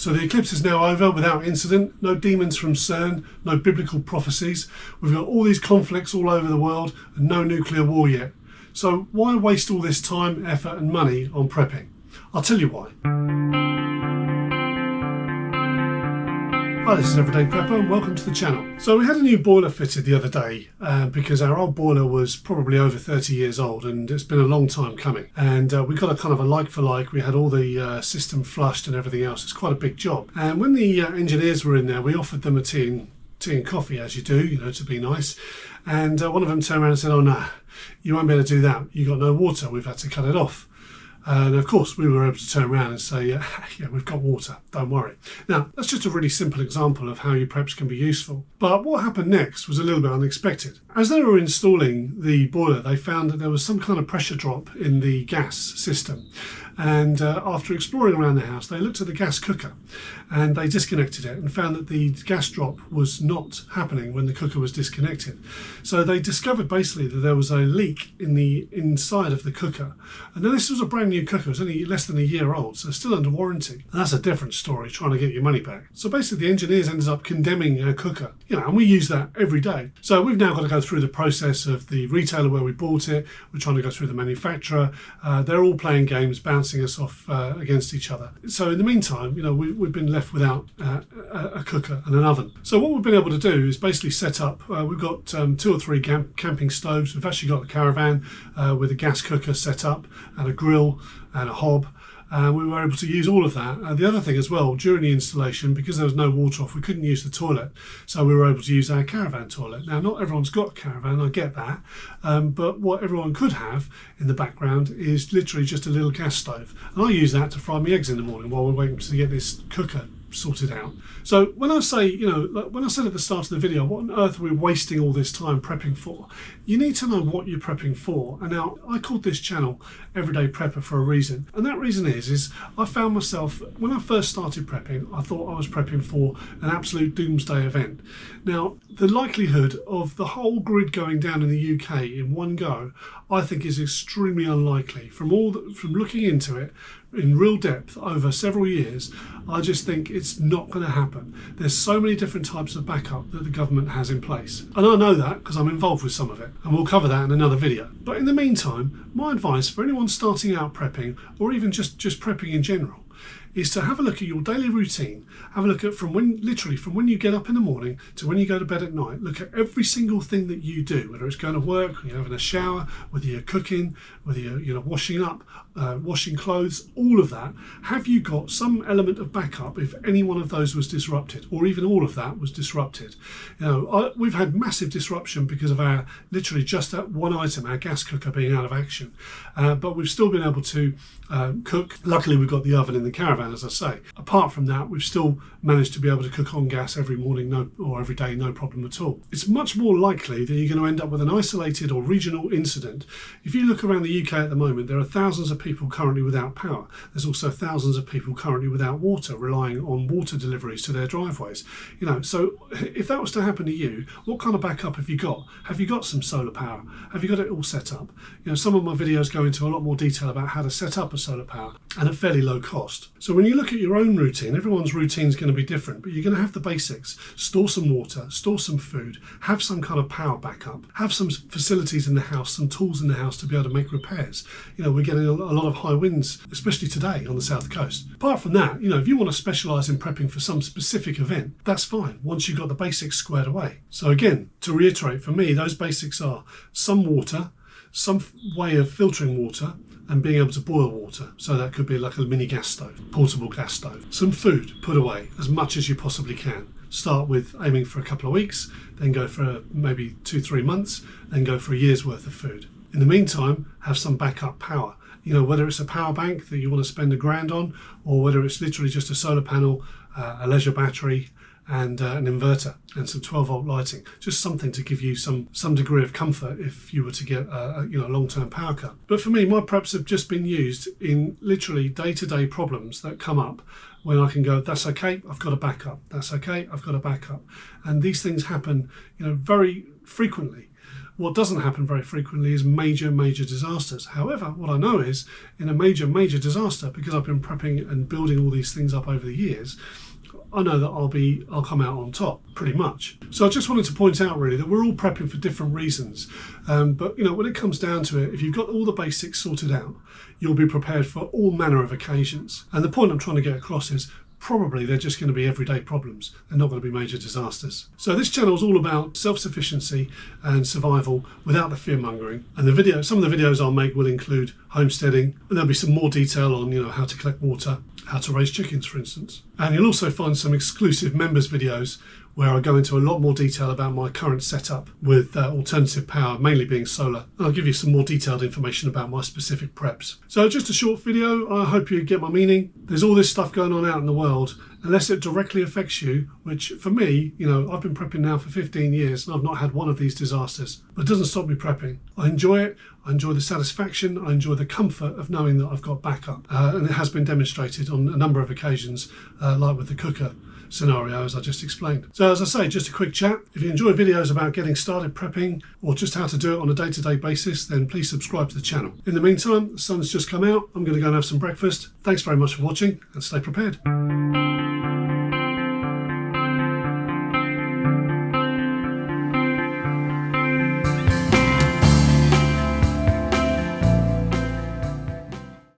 So the eclipse is now over without incident, no demons from CERN, no biblical prophecies. We've got all these conflicts all over the world and no nuclear war yet. So why waste all this time, effort and money on prepping? I'll tell you why. Hi, this is Everyday Prepper and welcome to the channel. So we had a new boiler fitted the other day because our old boiler was probably over 30 years old and it's been a long time coming. And we got a kind of a like for like. We had all the system flushed and everything else. It's quite a big job. And when the engineers were in there, we offered them a tea and coffee, as you do, to be nice. And one of them turned around and said, "Oh no, you won't be able to do that. You've got no water. We've had to cut it off." And of course we were able to turn around and say, yeah, we've got water, don't worry. Now, that's just a really simple example of how your preps can be useful. But what happened next was a little bit unexpected. As they were installing the boiler, they found that there was some kind of pressure drop in the gas system. And after exploring around the house, they looked at the gas cooker and they disconnected it and found that the gas drop was not happening when the cooker was disconnected. So they discovered basically that there was a leak in the inside of the cooker. And then this was a brand new cooker, it was only less than a year old, so still under warranty. And that's a different story, trying to get your money back. So basically the engineers ended up condemning our cooker, and we use that every day. So we've now got to go through the process of the retailer where we bought it. We're trying to go through the manufacturer. They're all playing games, bouncing us off against each other. So in the meantime, we've been left without a cooker and an oven. So what we've been able to do is basically set up, we've got 2 or 3 camping stoves. We've actually got a caravan with a gas cooker set up and a grill and a hob. We were able to use all of that. The other thing as well, during the installation, because there was no water off, we couldn't use the toilet. So we were able to use our caravan toilet. Now, not everyone's got a caravan, I get that. But what everyone could have in the background is literally just a little gas stove. And I use that to fry my eggs in the morning while we're waiting to get this cooker sorted out. So when I say, when I said at the start of the video, what on earth are we wasting all this time prepping for? You need to know what you're prepping for. And now I called this channel Everyday Prepper for a reason. And that reason is I found myself, when I first started prepping, I thought I was prepping for an absolute doomsday event. Now, the likelihood of the whole grid going down in the UK in one go, I think is extremely unlikely. From looking into it in real depth over several years, I just think it's not going to happen. There's so many different types of backup that the government has in place. And I know that because I'm involved with some of it, and we'll cover that in another video. But in the meantime, my advice for anyone starting out prepping, or even just prepping in general, is to have a look at your daily routine. Have a look at from when you get up in the morning to when you go to bed at night. Look at every single thing that you do, whether it's going to work, you're having a shower, whether you're cooking, whether you're washing up, washing clothes, all of that. Have you got some element of backup if any one of those was disrupted, or even all of that was disrupted? We've had massive disruption because of our literally just that one item, our gas cooker being out of action. But we've still been able to cook. Luckily, we've got the oven in the caravan, as I say. Apart from that, we've still managed to be able to cook on gas every morning or every day, no problem at all. It's much more likely that you're going to end up with an isolated or regional incident. If you look around the UK at the moment, there are thousands of people currently without power. There's also thousands of people currently without water, relying on water deliveries to their driveways. So if that was to happen to you, what kind of backup have you got? Have you got some solar power? Have you got it all set up? Some of my videos go into a lot more detail about how to set up a solar power and at fairly low cost. So when you look at your own routine, everyone's routine is going to be different, but you're going to have the basics. Store some water, store some food, have some kind of power backup, have some facilities in the house, some tools in the house to be able to make repairs. We're getting a lot of high winds, especially today on the south coast. Apart from that, if you want to specialise in prepping for some specific event, that's fine once you've got the basics squared away. So again, to reiterate, for me, those basics are some water, some way of filtering water, and being able to boil water. So that could be like a mini gas stove, portable gas stove. Some food put away, as much as you possibly can. Start with aiming for a couple of weeks, then go for maybe 2-3 months, then go for a year's worth of food. In the meantime, have some backup power. Whether it's a power bank that you want to spend $1,000 on, or whether it's literally just a solar panel, a leisure battery, and an inverter and some 12-volt lighting, just something to give you some degree of comfort if you were to get a long-term power cut. But for me, my preps have just been used in literally day-to-day problems that come up when I can go, that's okay, I've got a backup. That's okay, I've got a backup. And these things happen, very frequently. what doesn't happen very frequently is major disasters. However, what I know is in a major disaster, because I've been prepping and building all these things up over the years, I know that I'll come out on top pretty much. So I just wanted to point out really that we're all prepping for different reasons. But you know, when it comes down to it, if you've got all the basics sorted out, you'll be prepared for all manner of occasions. And the point I'm trying to get across is probably they're just going to be everyday problems. They're not going to be major disasters. So this channel is all about self-sufficiency and survival without the fear-mongering. And some of the videos I'll make will include homesteading, and there'll be some more detail on, you know, how to collect water, how to raise chickens, for instance. And you'll also find some exclusive members videos where I go into a lot more detail about my current setup with alternative power, mainly being solar. And I'll give you some more detailed information about my specific preps. So just a short video. I hope you get my meaning. There's all this stuff going on out in the world. Unless it directly affects you, which for me, you know, I've been prepping now for 15 years and I've not had one of these disasters. But it doesn't stop me prepping. I enjoy it. I enjoy the satisfaction. I enjoy the comfort of knowing that I've got backup. And it has been demonstrated on a number of occasions, like with the cooker scenario, as I just explained. So as I say, just a quick chat. If you enjoy videos about getting started prepping or just how to do it on a day-to-day basis, then please subscribe to the channel. In the meantime, the sun's just come out. I'm going to go and have some breakfast. Thanks very much for watching and stay prepared.